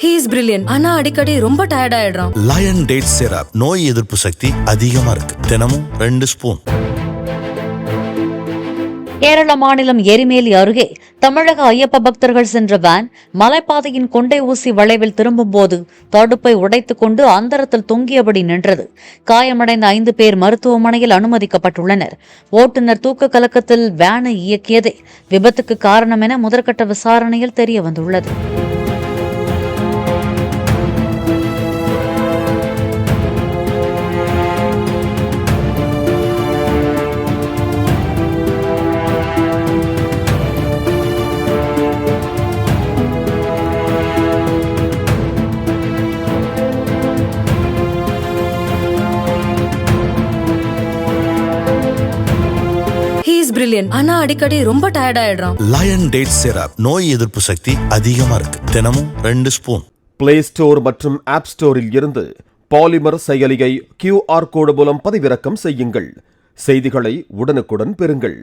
He is brilliant. ஆனா அடிக்கடி ரொம்ப டயர்ட் ஆயிடுறான். லயன் டேட் சிரப் நோய் எதிர்ப்பு சக்தி அதிகமா இருக்கு. தினமும் 2 ஸ்பூன். கேரள மாநிலம் எரிமேலி அருகே தமிழக ஐயப்ப பக்தர்கள் சென்ற வேன் மலைப்பாதையின் கொண்டை ஊசி வளைவில் திரும்பும்போது தடுப்பை உடைத்துக் கொண்டு அந்தரத்தில் தொங்கியபடி நின்றது. காயமடைந்த 5 பேர் மருத்துவமனையில் அனுமதிக்கப்பட்டுள்ளனர். ஓட்டுநர் தூக்க கலக்கத்தில் வேனை இயக்கியதே விபத்துக்கு காரணம் என முதற்கட்ட விசாரணையில் தெரியவந்துள்ளது. He is brilliant. ஆனா அடிக்கடி ரொம்ப டயர்ட் ஆயிடுறான். லயன் டேட் சிரப் நோய் எதிர்ப்பு சக்தி அதிகமா இருக்கு. தினமும் 2 ஸ்பூன். பிளே ஸ்டோர் மற்றும் ஆப் ஸ்டோரில் இருந்து பாலிமர் செயலியை QR கோடு மூலம் பதிவிறக்கம் செய்யுங்கள். செய்திகளை உடனுக்குடன் பெறுங்கள்.